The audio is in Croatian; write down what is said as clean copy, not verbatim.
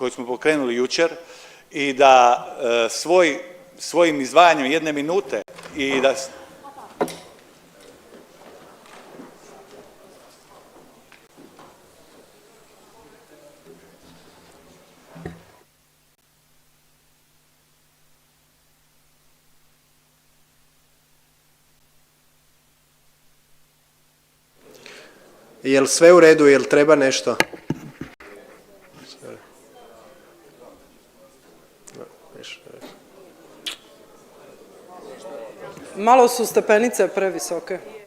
koju smo pokrenuli jučer i da svojim izdvajanjem 1 minute i da Jel sve u redu, jel treba nešto? Malo su stepenice previsoke.